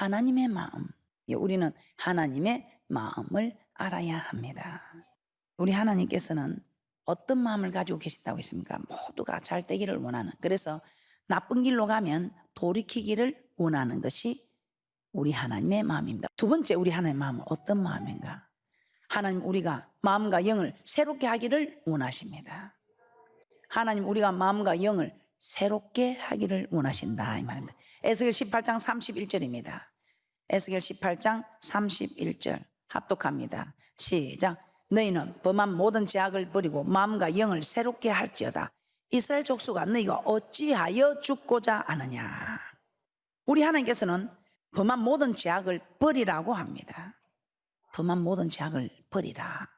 하나님의 마음. 우리는 하나님의 마음을 알아야 합니다. 우리 하나님께서는 어떤 마음을 가지고 계신다고 했습니까? 모두가 잘 되기를 원하는, 그래서 나쁜 길로 가면 돌이키기를 원하는 것이 우리 하나님의 마음입니다. 두 번째, 우리 하나님의 마음은 어떤 마음인가? 하나님, 우리가 마음과 영을 새롭게 하기를 원하십니다. 하나님, 우리가 마음과 영을 새롭게 하기를 원하신다, 이 말입니다. 에스겔 18장 31절입니다. 에스겔 18장 31절 합독합니다. 시작. 너희는 범한 모든 죄악을 버리고 마음과 영을 새롭게 할지어다. 이스라엘 족속아, 너희가 어찌하여 죽고자 하느냐. 우리 하나님께서는 범한 모든 죄악을 버리라고 합니다. 범한 모든 죄악을 버리라.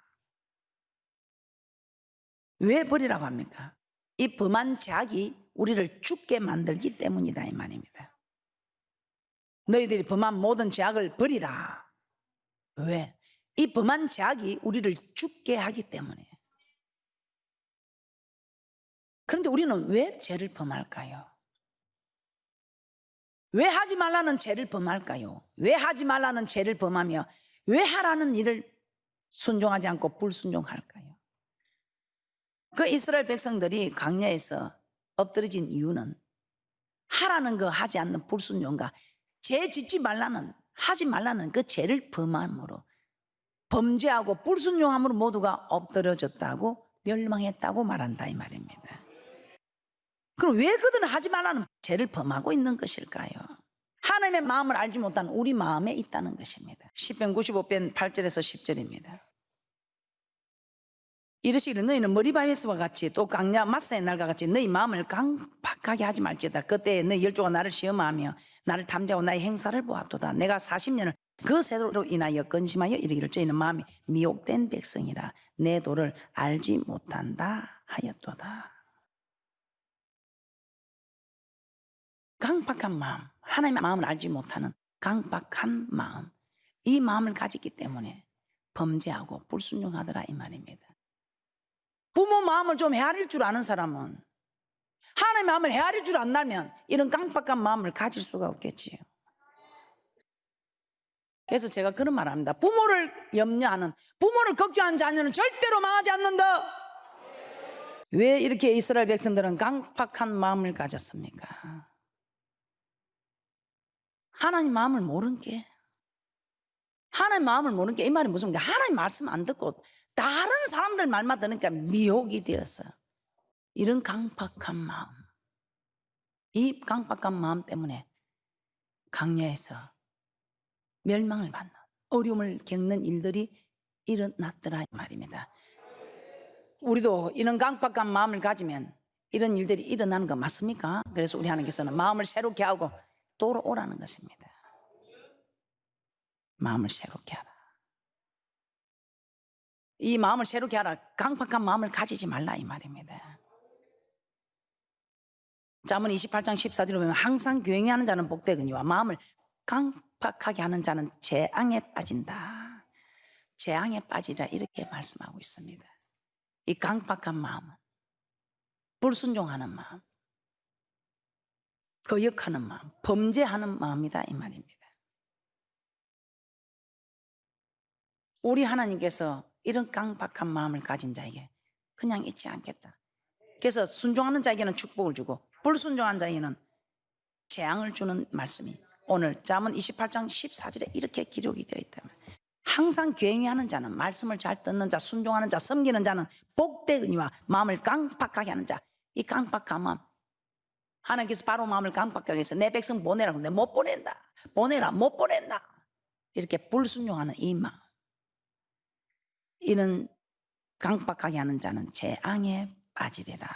왜 버리라고 합니까? 이 범한 죄악이 우리를 죽게 만들기 때문이다, 이 말입니다. 너희들이 범한 모든 죄악을 버리라. 왜? 이 범한 죄악이 우리를 죽게 하기 때문에. 그런데 우리는 왜 죄를 범할까요? 왜 하지 말라는 죄를 범할까요? 왜 하지 말라는 죄를 범하며 왜 하라는 일을 순종하지 않고 불순종할까요? 그 이스라엘 백성들이 광야에서 엎드러진 이유는 하라는 거 하지 않는 불순종과 죄 짓지 말라는, 하지 말라는 그 죄를 범함으로, 범죄하고 불순종함으로 모두가 엎드려졌다고 멸망했다고 말한다, 이 말입니다. 그럼 왜 그들은 하지 말라는 죄를 범하고 있는 것일까요? 하나님의 마음을 알지 못한 우리 마음에 있다는 것입니다. 시편 95편 8절에서 10절입니다. 이르시기를 너희는 머리바에서와 같이 또 강야 마사의 날과 같이 너희 마음을 강박하게 하지 말지어다. 그때 너희 열조가 나를 시험하며 나를 탐지하고 나의 행사를 보았도다. 내가 40년을 그 세도로 인하여 근심하여 이르기를 저희는 마음이 미혹된 백성이라 내 도를 알지 못한다 하였도다. 강박한 마음, 하나님의 마음을 알지 못하는 강박한 마음, 이 마음을 가졌기 때문에 범죄하고 불순종하더라, 이 말입니다. 부모 마음을 좀 헤아릴 줄 아는 사람은 하나님의 마음을 헤아릴 줄 안다면 이런 깜빡한 마음을 가질 수가 없겠지요. 그래서 제가 그런 말을 합니다. 부모를 염려하는, 부모를 걱정하는 자녀는 절대로 망하지 않는다. 왜 이렇게 이스라엘 백성들은 깜빡한 마음을 가졌습니까? 하나님 마음을 모른 게, 하나님 마음을 모르는 게, 이 말이 무슨 말이야? 하나님 말씀 안 듣고 다른 사람들 말만 들으니까 미혹이 되었어. 이런 강박한 마음, 이 강박한 마음 때문에 광야에서 멸망을 받는, 어려움을 겪는 일들이 일어났더라, 이 말입니다. 우리도 이런 강박한 마음을 가지면 이런 일들이 일어나는 거 맞습니까? 그래서 우리 하나님께서는 마음을 새롭게 하고 돌아오라는 것입니다. 마음을 새롭게 하라. 이 마음을 새롭게 하라. 강박한 마음을 가지지 말라, 이 말입니다. 잠언 28장 14절에 보면 항상 교행하는 자는 복되거니와 마음을 강박하게 하는 자는 재앙에 빠진다. 재앙에 빠지라, 이렇게 말씀하고 있습니다. 이 강박한 마음은 불순종하는 마음, 거역하는 마음, 범죄하는 마음이다, 이 말입니다. 우리 하나님께서 이런 강박한 마음을 가진 자에게 그냥 잊지 않겠다. 그래서 순종하는 자에게는 축복을 주고 불순종한 자에게는 재앙을 주는 말씀이 오늘 잠언 28장 14절에 이렇게 기록이 되어 있다면, 항상 교행하는 자는, 말씀을 잘 듣는 자, 순종하는 자, 섬기는 자는 복되거니와 마음을 강박하게 하는 자, 이 강박한 마음, 하나님께서 바로 마음을 강박하게 해서 내 백성 보내라고 하는데 못 보낸다, 보내라, 못 보낸다, 이렇게 불순종하는 이 마음, 이는 강박하게 하는 자는 재앙에 빠지리라.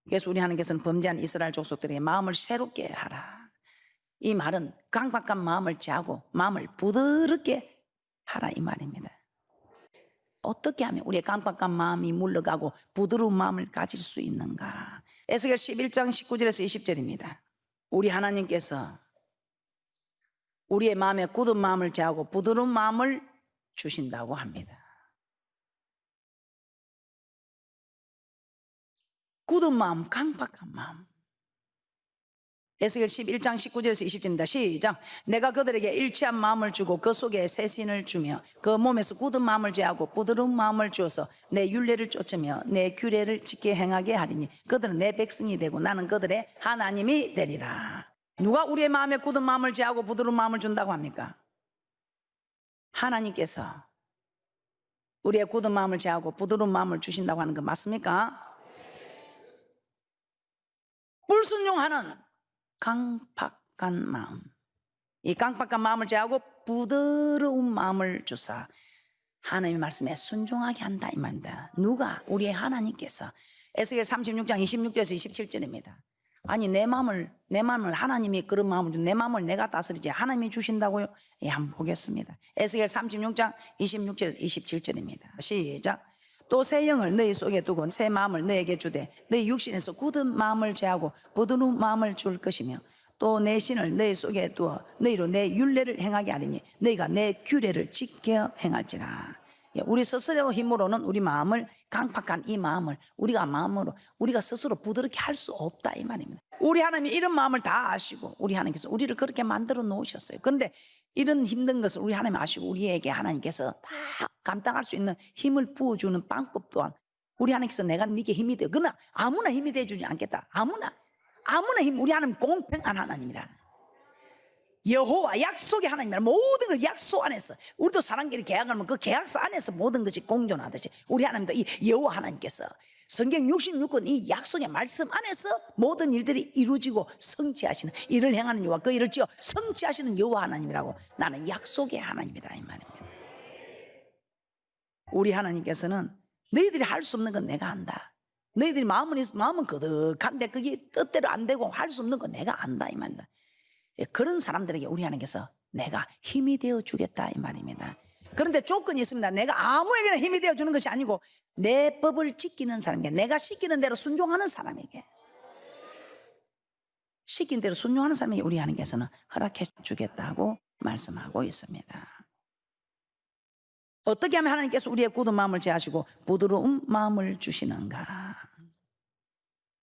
그래서 우리 하나님께서는 범죄한 이스라엘 족속들에게 마음을 새롭게 하라. 이 말은 강박한 마음을 제하고 마음을 부드럽게 하라, 이 말입니다. 어떻게 하면 우리의 강박한 마음이 물러가고 부드러운 마음을 가질 수 있는가? 에스겔 11장 19절에서 20절입니다. 우리 하나님께서 우리의 마음에 굳은 마음을 제하고 부드러운 마음을 주신다고 합니다. 굳은 마음, 강박한 마음, 에스겔 11장 19절에서 20절입니다. 시작. 내가 그들에게 일치한 마음을 주고 그 속에 새 신을 주며 그 몸에서 굳은 마음을 제하고 부드러운 마음을 주어서 내 율례를 쫓으며 내 규례를 지켜 행하게 하리니 그들은 내 백성이 되고 나는 그들의 하나님이 되리라. 누가 우리의 마음에 굳은 마음을 제하고 부드러운 마음을 준다고 합니까? 하나님께서 우리의 굳은 마음을 제하고 부드러운 마음을 주신다고 하는 거 맞습니까? 불순종하는 강팍한 마음, 이 강팍한 마음을 제하고 부드러운 마음을 주사 하나님의 말씀에 순종하게 한다 이 말입니다. 누가? 우리의 하나님께서. 에스겔 36장 26절에서 27절입니다. 아니 내 마음을 하나님이 그런 마음을 준 내 마음을 내가 다스리지 하나님이 주신다고요? 예, 한번 보겠습니다. 에스겔 36장 26절에서 27절입니다. 시작. 또 새 영을 너희 속에 두고 새 마음을 너에게 주되 너희 육신에서 굳은 마음을 제하고 부드러운 마음을 줄 것이며 또 내 신을 너희 속에 두어 너희로 내 율례를 행하게 하리니 너희가 내 규례를 지켜 행할지라. 우리 스스로 힘으로는 우리 마음을 강팍한 이 마음을 우리가 스스로 부드럽게 할 수 없다 이 말입니다. 우리 하나님이 이런 마음을 다 아시고 우리 하나님께서 우리를 그렇게 만들어 놓으셨어요. 그런데 이런 힘든 것을 우리 하나님 아시고 우리에게 하나님께서 다 감당할 수 있는 힘을 부어주는 방법 또한 우리 하나님께서 내가 네게 힘이 되어, 그러나 아무나 힘이 되어주지 않겠다. 아무나 힘, 우리 하나님 공평한 하나님이라. 여호와 약속의 하나님이라. 모든 걸 약속 안에서, 우리도 사람끼리 계약하면 그 계약서 안에서 모든 것이 공존하듯이 우리 하나님도 이 여호와 하나님께서 성경 66권 이 약속의 말씀 안에서 모든 일들이 이루어지고 성취하시는, 일을 행하는 여호와 그 일을 지어 성취하시는 여호와 하나님이라고. 나는 약속의 하나님이다 이 말입니다. 우리 하나님께서는 너희들이 할 수 없는 건 내가 안다. 너희들이 마음은 거듭한데 그게 뜻대로 안 되고 할 수 없는 건 내가 안다 이 말입니다. 그런 사람들에게 우리 하나님께서 내가 힘이 되어 주겠다 이 말입니다. 그런데 조건이 있습니다. 내가 아무에게나 힘이 되어 주는 것이 아니고 내 법을 지키는 사람에게, 내가 시키는 대로 순종하는 사람에게, 시킨 대로 순종하는 사람에게 우리 하나님께서는 허락해 주겠다고 말씀하고 있습니다. 어떻게 하면 하나님께서 우리의 굳은 마음을 제하시고 부드러운 마음을 주시는가?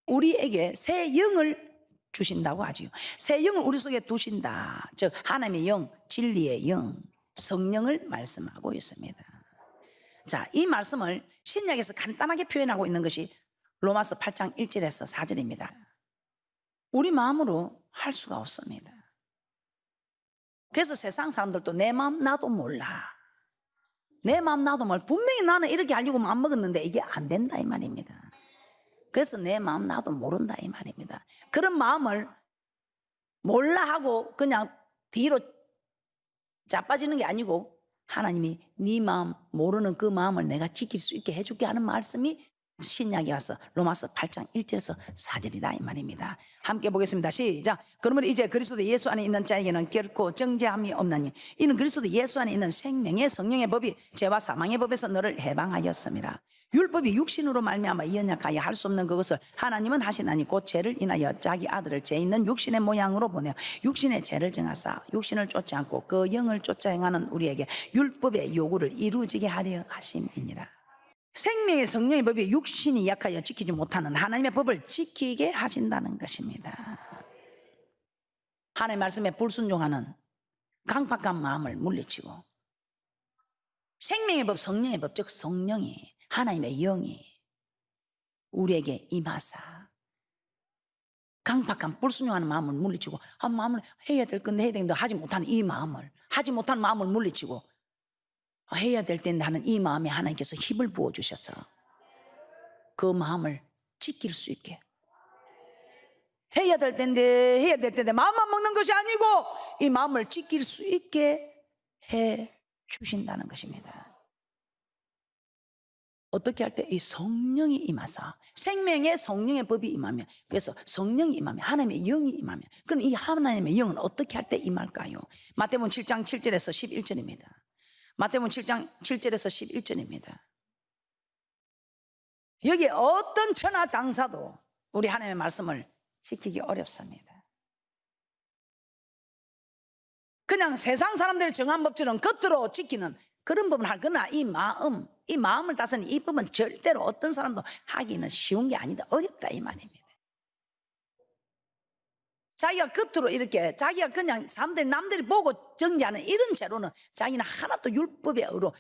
우리에게 새 영을 주신다고 하지요. 새 영을 우리 속에 두신다. 즉 하나님의 영, 진리의 영, 성령을 말씀하고 있습니다. 자, 이 말씀을 신약에서 간단하게 표현하고 있는 것이 로마서 8장 1절에서 4절입니다. 우리 마음으로 할 수가 없습니다. 그래서 세상 사람들도 내 마음 나도 몰라. 내 마음 나도 몰라. 분명히 나는 이렇게 하려고 마음 먹었는데 이게 안 된다 이 말입니다. 그래서 내 마음 나도 모른다 이 말입니다. 그런 마음을 몰라 하고 그냥 뒤로 자빠지는 게 아니고 하나님이 네 마음, 모르는 그 마음을 내가 지킬 수 있게 해줄게 하는 말씀이 신약에 와서 로마서 8장 1절에서 4절이다 이 말입니다. 함께 보겠습니다. 시작. 그러면 이제 그리스도 예수 안에 있는 자에게는 결코 정죄함이 없나니 이는 그리스도 예수 안에 있는 생명의 성령의 법이 죄와 사망의 법에서 너를 해방하였습니다. 율법이 육신으로 말미암아 연약하여 할 수 없는 그것을 하나님은 하시나니 곧 죄를 인하여 자기 아들을 죄 있는 육신의 모양으로 보내어 육신의 죄를 정하사 육신을 쫓지 않고 그 영을 쫓아 행하는 우리에게 율법의 요구를 이루어지게 하려 하심이니라. 생명의 성령의 법이 육신이 약하여 지키지 못하는 하나님의 법을 지키게 하신다는 것입니다. 하나님의 말씀에 불순종하는 강팍한 마음을 물리치고 생명의 법, 성령의 법, 즉 성령이, 하나님의 영이 우리에게 임하사 강팍한 불순종하는 마음을 물리치고, 한 마음을 해야 될 건데 해야 되는데 하지 못하는 이 마음을, 하지 못한 마음을 물리치고 해야 될 텐데 하는 이 마음에 하나님께서 힘을 부어주셔서 그 마음을 지킬 수 있게, 해야 될 텐데 마음만 먹는 것이 아니고 이 마음을 지킬 수 있게 해 주신다는 것입니다. 어떻게 할 때? 이 성령이 임하사, 생명의 성령의 법이 임하면, 그래서 성령이 임하면, 하나님의 영이 임하면, 그럼 이 하나님의 영은 어떻게 할 때 임할까요? 마태복음 7장 7절에서 11절입니다. 마태복음 7장 7절에서 11절입니다. 여기 어떤 천하장사도 우리 하나님의 말씀을 지키기 어렵습니다. 그냥 세상 사람들이 정한 법처럼 겉으로 지키는 그런 법은 하거나 이 마음을 다스리는 이 법은 절대로 어떤 사람도 하기는 쉬운 게 아니다. 어렵다 이 말입니다. 자기가 겉으로 이렇게 자기가 그냥 남들이 보고 정죄하는 이런 죄로는 자기는 하나도 율법에 의로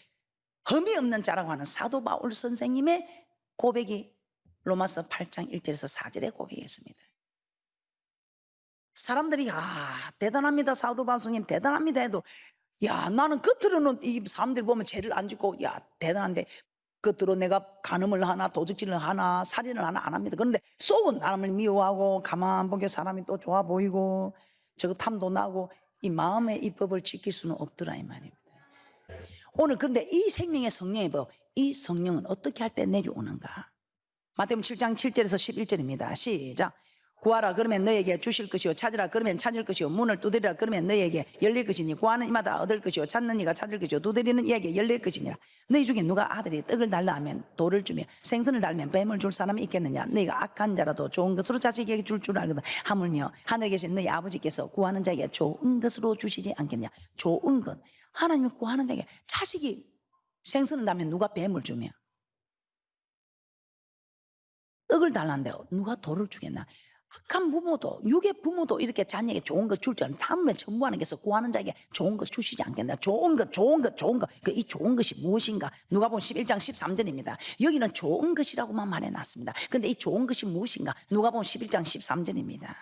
흠이 없는 자라고 하는 사도 바울 선생님의 고백이 로마서 8장 1절에서 4절의 고백이었습니다. 사람들이 대단합니다, 사도 바울 선생님 대단합니다 해도 나는 겉으로는 이 사람들 보면 죄를 안 짓고 대단한데 겉으로 내가 간음을 하나 도둑질을 하나 살인을 하나 안 합니다. 그런데 속은 사람을 미워하고 가만 보게 사람이 또 좋아 보이고 저거 탐도 나고 이 마음의 이 법을 지킬 수는 없더라 이 말입니다. 오늘 근데 이 생명의 성령의 법, 이 성령은 어떻게 할 때 내려오는가? 마태복음 7장 7절에서 11절입니다. 시작. 구하라 그러면 너에게 주실 것이요, 찾으라 그러면 찾을 것이요, 문을 두드리라 그러면 너에게 열릴 것이니 구하는 이마다 얻을 것이요, 찾는 이가 찾을 것이요, 두드리는 이에게 열릴 것이니라. 너희 중에 누가 아들이 떡을 달라 하면 돌을 주며 생선을 달면 뱀을 줄 사람이 있겠느냐? 너희가 악한 자라도 좋은 것으로 자식에게 줄 알거든. 하물며 하늘에 계신 너희 아버지께서 구하는 자에게 좋은 것으로 주시지 않겠냐? 좋은 것, 하나님이 구하는 자에게 자식이 생선을 달면 누가 뱀을 주며 떡을 달란데요, 누가 돌을 주겠나? 악한 부모도, 육의 부모도 이렇게 자녀에게 좋은 것 줄 줄 아는 다음에 전부하나님께서 구하는 자에게 좋은 것 주시지 않겠나? 좋은 것. 이 좋은 것이 무엇인가? 누가복음 11장 13절입니다. 여기는 좋은 것이라고만 말해놨습니다. 근데 이 좋은 것이 무엇인가? 누가복음 11장 13절입니다.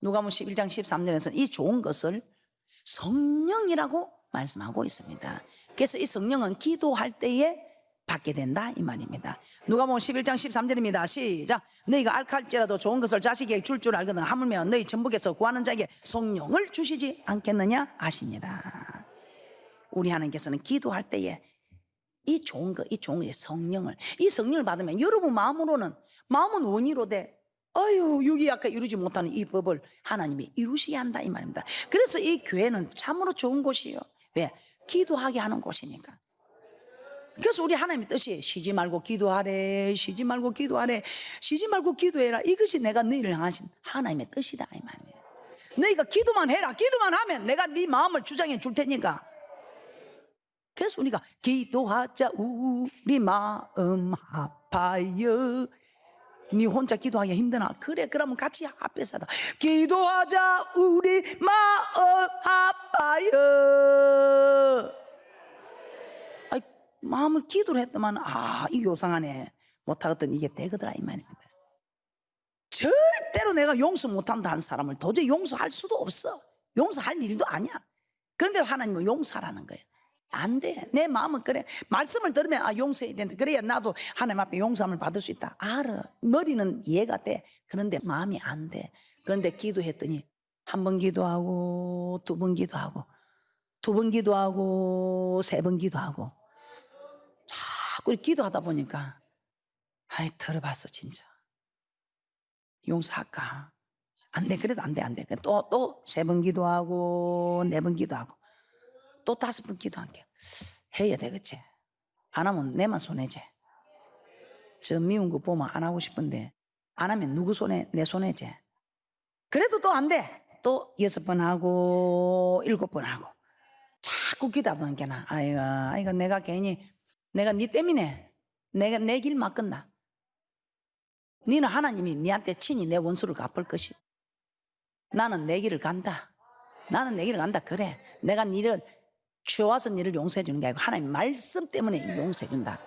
누가복음 11장 13절에서는 이 좋은 것을 성령이라고 말씀하고 있습니다. 그래서 이 성령은 기도할 때에 받게 된다 이 말입니다. 누가복음 11장 13절입니다. 시작. 너희가 악할지라도 좋은 것을 자식에게 줄 알거든. 하물며 너희 전북에서 구하는 자에게 성령을 주시지 않겠느냐 아시니라. 우리 하나님께서는 기도할 때에 이 좋은 것, 이 성령을, 이 성령을 받으면 여러분 마음은 원의로 돼. 육이 아까 이루지 못하는 이 법을 하나님이 이루시게 한다 이 말입니다. 그래서 이 교회는 참으로 좋은 곳이에요. 왜? 기도하게 하는 곳이니까. 그래서 우리 하나님의 뜻이 쉬지 말고 기도하래, 쉬지 말고 기도하래, 쉬지 말고 기도해라. 이것이 내가 너희를 향하신 하나님의 뜻이다 이 말입니다. 너희가 기도만 해라. 기도만 하면 내가 네 마음을 주장해 줄 테니까. 그래서 우리가 기도하자 우리 마음 아파요. 네 혼자 기도하기 힘드나? 그래, 그러면 같이 앞에서 하다. 기도하자 우리 마음 아파요. 마음을 기도를 했더만 이 요상하네 못하거든. 이게 되거더라 이 말입니다. 절대로 내가 용서 못한다는 사람을 도저히 용서할 수도 없어. 용서할 일도 아니야. 그런데 하나님은 용서하라는 거예요. 안 돼. 내 마음은 그래. 말씀을 들으면 용서해야 된다. 그래야 나도 하나님 앞에 용서함을 받을 수 있다. 알아. 머리는 이해가 돼. 그런데 마음이 안 돼. 그런데 기도했더니 한 번 기도하고 두 번 기도하고 두 번 기도하고 세 번 기도하고 자꾸 기도하다 보니까 들어봤어 진짜. 용서할까? 안 돼. 그래도 안 돼. 또 세 번 기도하고 네 번 기도하고 또 다섯 번 기도할게. 해야 되겠지. 안 하면 내만 손해지. 저 미운 거 보면 안 하고 싶은데 안 하면 누구 손해? 내 손해지. 그래도 또 안 돼. 또 6번 하고 7번 하고 자꾸 기도하다 보니까 아이고 내가 괜히 내가 네 때문에 내가 내 길 막건다. 너는 하나님이 네한테 친히 내 원수를 갚을 것이. 나는 내 길을 간다. 그래. 내가 너를 치워와서 너를 용서해 주는 게 아니고 하나님 말씀 때문에 용서해 준다.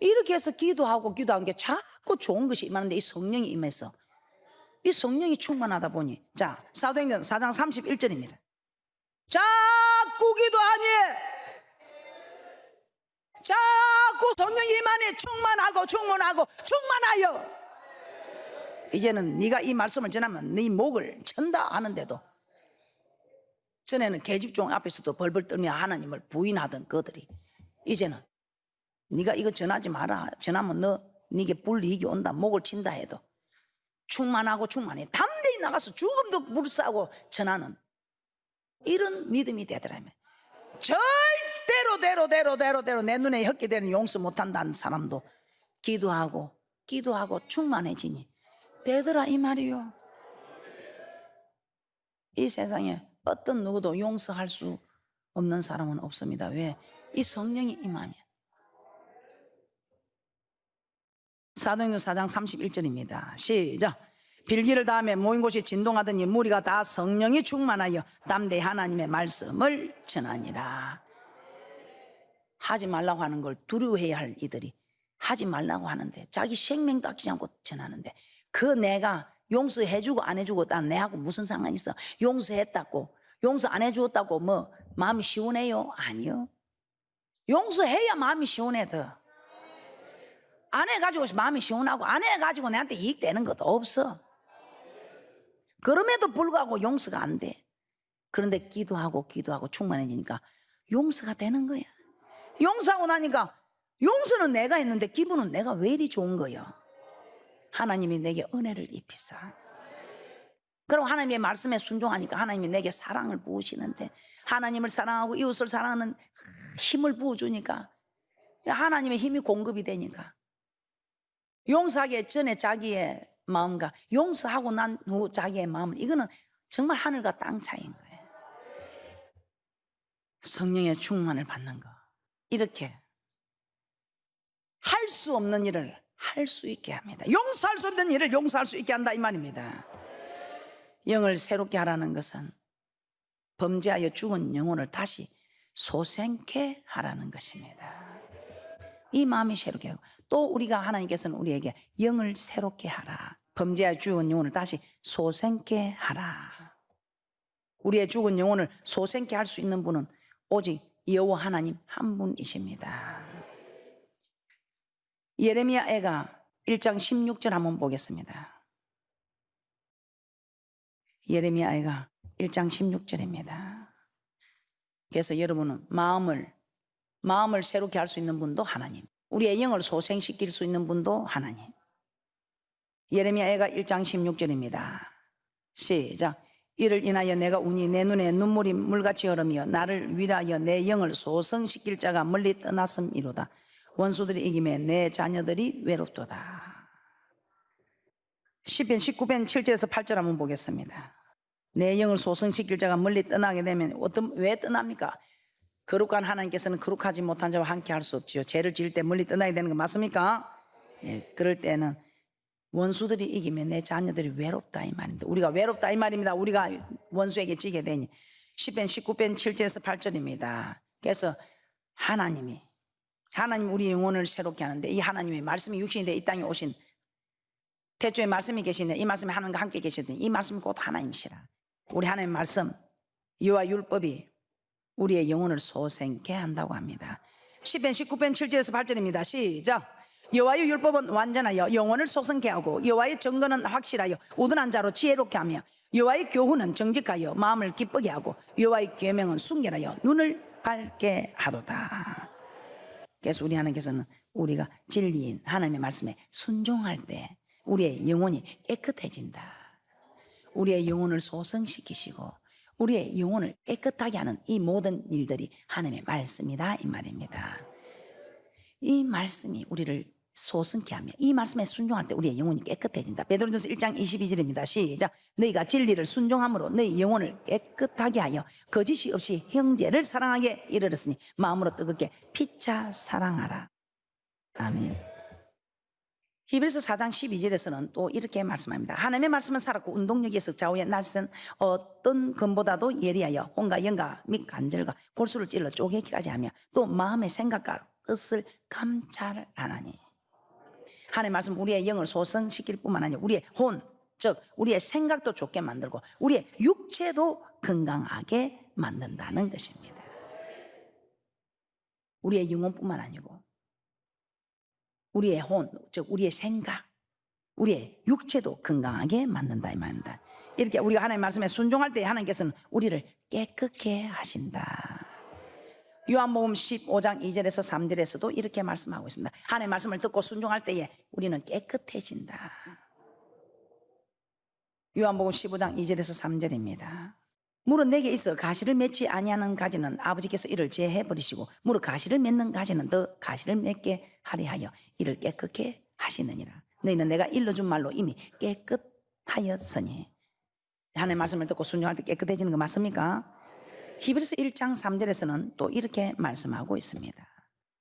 이렇게 해서 기도하고 기도한 게 자꾸 좋은 것이 임하는데 이 성령이 임해서 이 성령이 충만하다 보니 자 사도행전 4장 31절입니다. 자꾸 기도하니 자꾸 성령이 임하니 충만하여 이제는 네가 이 말씀을 전하면 네 목을 천다 하는데도 전에는 계집종 앞에서도 벌벌 떨며 하나님을 부인하던 그들이 이제는 네가 이거 전하지 마라. 전하면 네게 불이익이 온다. 목을 친다 해도 충만해 담대히 나가서 죽음도 물싸고 전하는 이런 믿음이 되더라면 절대로 내 눈에 헛게 되는 용서 못한다는 사람도 기도하고 충만해지니 되더라 이 말이요. 이 세상에 어떤 누구도 용서할 수 없는 사람은 없습니다. 왜? 이 성령이 임하면. 사도행전 4장 31절입니다. 시작. 빌기를 다음에 모인 곳이 진동하더니 무리가 다 성령이 충만하여 담대히 하나님의 말씀을 전하니라. 하지 말라고 하는 걸 두려워해야 할 이들이 하지 말라고 하는데, 자기 생명도 아끼지 않고 전하는데, 그 내가 용서해주고 안 해주고 난 내하고 무슨 상관이 있어? 용서했다고, 용서 안 해주었다고 뭐 마음이 시원해요? 아니요. 용서해야 마음이 시원해. 더 안 해가지고 마음이 시원하고 안 해가지고 내한테 이익되는 것도 없어. 그럼에도 불구하고 용서가 안 돼. 그런데 기도하고 충만해지니까 용서가 되는 거야. 용서하고 나니까 용서는 내가 했는데 기분은 내가 왜 이리 좋은 거예요? 하나님이 내게 은혜를 입히사. 그럼 하나님의 말씀에 순종하니까 하나님이 내게 사랑을 부으시는데, 하나님을 사랑하고 이웃을 사랑하는 힘을 부어주니까 하나님의 힘이 공급이 되니까, 용서하기 전에 자기의 마음과 용서하고 난 후 자기의 마음, 이거는 정말 하늘과 땅 차이인 거예요. 성령의 충만을 받는 거, 이렇게 할 수 없는 일을 할 수 있게 합니다. 용서할 수 없는 일을 용서할 수 있게 한다 이 말입니다. 영을 새롭게 하라는 것은 범죄하여 죽은 영혼을 다시 소생케 하라는 것입니다. 이 마음이 새롭게 하고, 또 우리가 하나님께서는 우리에게 영을 새롭게 하라, 범죄하여 죽은 영혼을 다시 소생케 하라. 우리의 죽은 영혼을 소생케 할 수 있는 분은 오직 여호와 하나님 한 분이십니다. 예레미야 애가 1장 16절 한번 보겠습니다. 예레미야 애가 1장 16절입니다. 그래서 여러분은 마음을 새롭게 할 수 있는 분도 하나님, 우리의 영을 소생시킬 수 있는 분도 하나님. 예레미야 애가 1장 16절입니다. 시작. 이를 인하여 내가 우니 내 눈에 눈물이 물같이 흐르며 나를 위하여 내 영을 소생시킬 자가 멀리 떠났음이로다. 원수들이 이김에 내 자녀들이 외롭도다. 시편 19편 7절에서 8절 한번 보겠습니다. 내 영을 소생시킬 자가 멀리 떠나게 되면 왜 떠납니까? 거룩한 하나님께서는 거룩하지 못한 자와 함께 할 수 없지요. 죄를 지을 때 멀리 떠나게 되는 거 맞습니까? 예, 그럴 때는 원수들이 이기면 내 자녀들이 외롭다 이 말입니다. 우리가 외롭다 이 말입니다. 우리가 원수에게 지게 되니. 시편 19편 7절에서 8절입니다. 그래서 하나님 우리 영혼을 새롭게 하는데, 이 하나님의 말씀이 육신이 돼 이 땅에 오신 태초에 말씀이 계시네. 이 말씀이 하나님과 함께 계시더니 이 말씀이 곧 하나님이시라. 우리 하나님의 말씀, 여호와 율법이 우리의 영혼을 소생케 한다고 합니다. 시편 19편 7절에서 8절입니다. 시작. 여호와의 율법은 완전하여 영혼을 소생케 하고 여호와의 증거는 확실하여 우둔한 자로 지혜롭게 하며 여호와의 교훈은 정직하여 마음을 기쁘게 하고 여호와의 계명은 순결하여 눈을 밝게 하도다. 그래서 우리 하나님께서는 우리가 진리인 하나님의 말씀에 순종할 때 우리의 영혼이 깨끗해진다. 우리의 영혼을 소생시키시고 우리의 영혼을 깨끗하게 하는 이 모든 일들이 하나님의 말씀이다 이 말입니다. 이 말씀이 우리를 소생케 하며 이 말씀에 순종할 때 우리의 영혼이 깨끗해진다. 베드로전서 1장 22절입니다. 시작. 너희가 진리를 순종함으로 너희 영혼을 깨끗하게 하여 거짓이 없이 형제를 사랑하게 이르렀으니 마음으로 뜨겁게 피차 사랑하라. 아멘. 히브리서 4장 12절에서는 또 이렇게 말씀합니다. 하나님의 말씀은 살았고 운동력이 있어 좌우의 날선 어떤 검보다도 예리하여 혼과 영과 및 간절과 골수를 찔러 쪼개기까지 하며 또 마음의 생각과 뜻을 감찰하나니. 하나님의 말씀 우리의 영을 소생시킬 뿐만 아니라 우리의 혼, 즉 우리의 생각도 좋게 만들고 우리의 육체도 건강하게 만든다는 것입니다. 우리의 영혼뿐만 아니고 우리의 혼, 즉 우리의 생각, 우리의 육체도 건강하게 만든다 이 말입니다. 이렇게 우리가 하나님의 말씀에 순종할 때 하나님께서는 우리를 깨끗게 하신다. 요한복음 15장 2절에서 3절에서도 이렇게 말씀하고 있습니다. 하나님의 말씀을 듣고 순종할 때에 우리는 깨끗해진다. 요한복음 15장 2절에서 3절입니다. 무릇 내게 있어 가시를 맺지 아니하는 가지는 아버지께서 이를 제해 버리시고 무릇 가시를 맺는 가지는 더 가시를 맺게 하려 하여 이를 깨끗게 하시느니라. 너희는 내가 일러준 말로 이미 깨끗하였으니. 하나님의 말씀을 듣고 순종할 때 깨끗해지는 거 맞습니까? 히브리서 1장 3절에서는 또 이렇게 말씀하고 있습니다.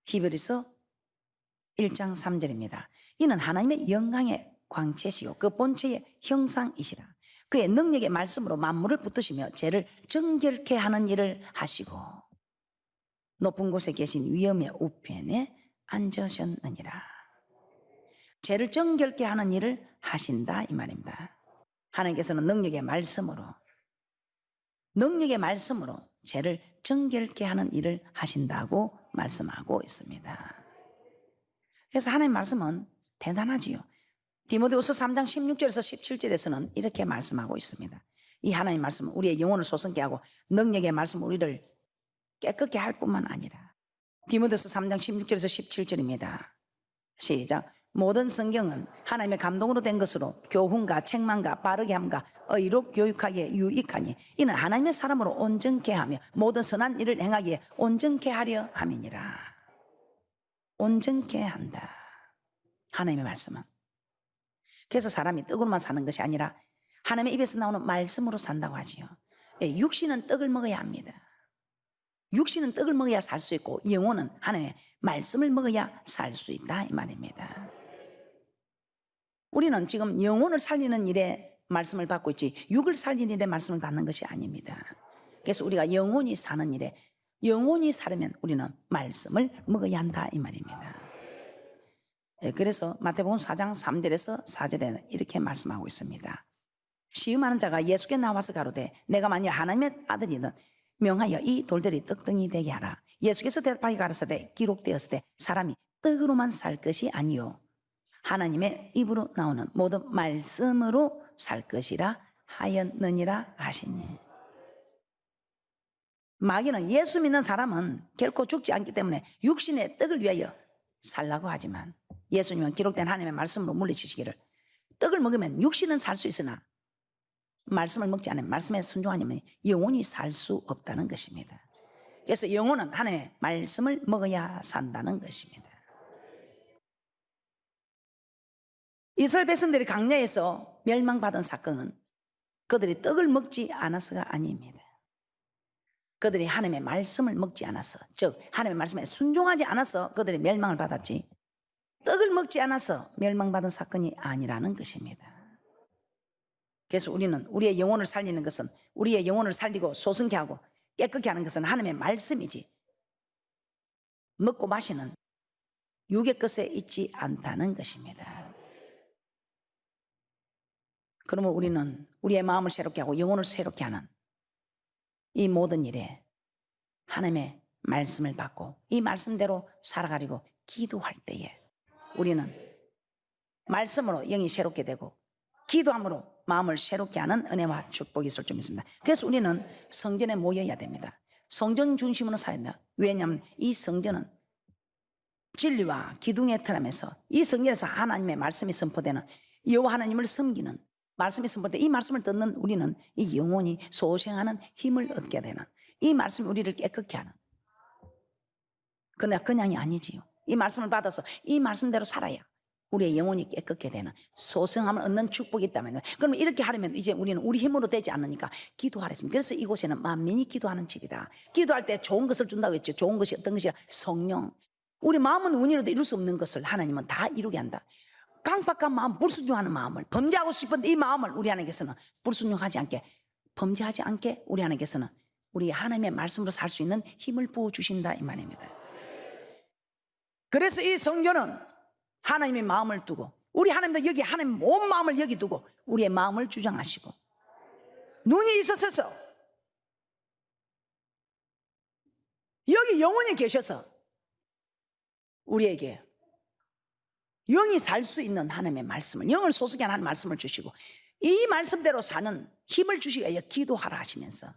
히브리서 1장 3절입니다. 이는 하나님의 영광의 광채시요 그 본체의 형상이시라. 그의 능력의 말씀으로 만물을 붙드시며 죄를 정결케 하는 일을 하시고 높은 곳에 계신 위엄의 우편에 앉으셨느니라. 죄를 정결케 하는 일을 하신다 이 말입니다. 하나님께서는 능력의 말씀으로 죄를 정결케 하는 일을 하신다고 말씀하고 있습니다. 그래서 하나님 말씀은 대단하지요. 디모데후서 3장 16절에서 17절에서는 이렇게 말씀하고 있습니다. 이 하나님 말씀은 우리의 영혼을 소성케 하고 능력의 말씀은 우리를 깨끗게 할 뿐만 아니라 디모데후서 3장 16절에서 17절입니다. 시작. 모든 성경은 하나님의 감동으로 된 것으로 교훈과 책망과 바르게 함과 의로 교육하기에 유익하니 이는 하나님의 사람으로 온전케 하며 모든 선한 일을 행하기에 온전케 하려 함이니라. 온전케 한다. 하나님의 말씀은. 그래서 사람이 떡으로만 사는 것이 아니라 하나님의 입에서 나오는 말씀으로 산다고 하지요. 육신은 떡을 먹어야 합니다. 육신은 떡을 먹어야 살 수 있고 영혼은 하나님의 말씀을 먹어야 살 수 있다 이 말입니다. 우리는 지금 영혼을 살리는 일에 말씀을 받고 있지 육을 살리는 일에 말씀을 받는 것이 아닙니다. 그래서 우리가 영혼이 사는 일에 영혼이 살려면 우리는 말씀을 먹어야 한다 이 말입니다. 그래서 마태복음 4장 3절에서 4절에는 이렇게 말씀하고 있습니다. 시험하는 자가 예수께 나와서 가로되 내가 만일 하나님의 아들이든 명하여 이 돌들이 떡덩이 되게 하라. 예수께서 대답하여 가라사대 기록되었을 때 사람이 떡으로만 살 것이 아니요 하나님의 입으로 나오는 모든 말씀으로 살 것이라 하였느니라 하시니. 마귀는 예수 믿는 사람은 결코 죽지 않기 때문에 육신의 떡을 위하여 살라고 하지만 예수님은 기록된 하나님의 말씀으로 물리치시기를 떡을 먹으면 육신은 살 수 있으나 말씀을 먹지 않으면 말씀에 순종하면 영혼이 살 수 없다는 것입니다. 그래서 영혼은 하나님의 말씀을 먹어야 산다는 것입니다. 이스라엘 백성들이 광야에서 멸망받은 사건은 그들이 떡을 먹지 않아서가 아닙니다. 그들이 하나님의 말씀을 먹지 않아서, 즉 하나님의 말씀에 순종하지 않아서 그들이 멸망을 받았지 떡을 먹지 않아서 멸망받은 사건이 아니라는 것입니다. 그래서 우리는 우리의 영혼을 살리는 것은 우리의 영혼을 살리고 소성케 하고 깨끗게 하는 것은 하나님의 말씀이지 먹고 마시는 육의 것에 있지 않다는 것입니다. 그러면 우리는 우리의 마음을 새롭게 하고 영혼을 새롭게 하는 이 모든 일에 하나님의 말씀을 받고 이 말씀대로 살아가려고 기도할 때에 우리는 말씀으로 영이 새롭게 되고 기도함으로 마음을 새롭게 하는 은혜와 축복이 있을 줄 믿습니다. 그래서 우리는 성전에 모여야 됩니다. 성전 중심으로 살아야 된다. 왜냐하면 이 성전은 진리와 기둥의 틀하면서 이 성전에서 하나님의 말씀이 선포되는 여호와 하나님을 섬기는 말씀이 선포되 이 말씀을 듣는 우리는 이 영혼이 소생하는 힘을 얻게 되는 이 말씀이 우리를 깨끗게 하는 그러나 그냥이 아니지요. 이 말씀을 받아서 이 말씀대로 살아야 우리의 영혼이 깨끗게 되는 소생함을 얻는 축복이 있다면 그러면 이렇게 하려면 이제 우리는 우리 힘으로 되지 않으니까 기도하랬습니다. 그래서 이곳에는 만민이 기도하는 집이다. 기도할 때 좋은 것을 준다고 했죠. 좋은 것이 어떤 것이야? 성령. 우리 마음은 운이로도 이룰 수 없는 것을 하나님은 다 이루게 한다. 깡박한 마음, 불순종하는 마음을 범죄하고 싶은데 이 마음을 우리 하나님께서는 불순종하지 않게 범죄하지 않게 우리 하나님께서는 우리 하나님의 말씀으로 살 수 있는 힘을 부어주신다 이 말입니다. 그래서 이 성전은 하나님의 마음을 두고 우리 하나님도 여기 하나님 온 마음을 여기 두고 우리의 마음을 주장하시고 눈이 있어서 여기 영혼이 계셔서 우리에게 영이 살 수 있는 하나님의 말씀을 영을 소속해 하는 말씀을 주시고 이 말씀대로 사는 힘을 주시기 위하여 기도하라 하시면서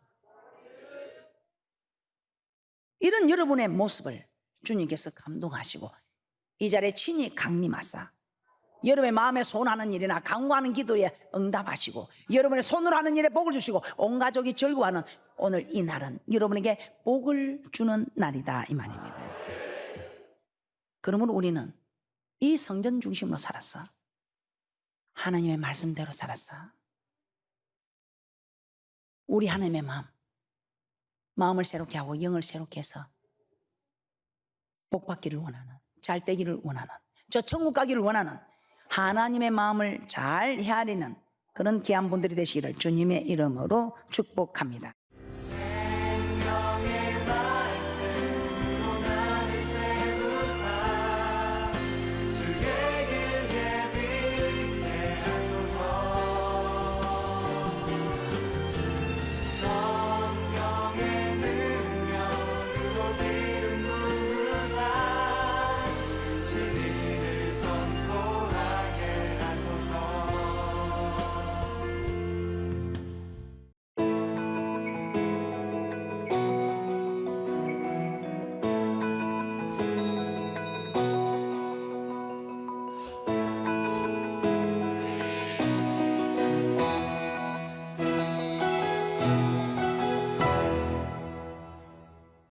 이런 여러분의 모습을 주님께서 감동하시고 이 자리에 친히 강림하사 여러분의 마음에 손하는 일이나 간구하는 기도에 응답하시고 여러분의 손으로 하는 일에 복을 주시고 온 가족이 즐거워하는 오늘 이 날은 여러분에게 복을 주는 날이다 이 말입니다. 그러므로 우리는 이 성전 중심으로 살았어. 하나님의 말씀대로 살았어. 우리 하나님의 마음을 새롭게 하고 영을 새롭게 해서 복 받기를 원하는 잘 되기를 원하는 저 천국 가기를 원하는 하나님의 마음을 잘 헤아리는 그런 귀한 분들이 되시기를 주님의 이름으로 축복합니다.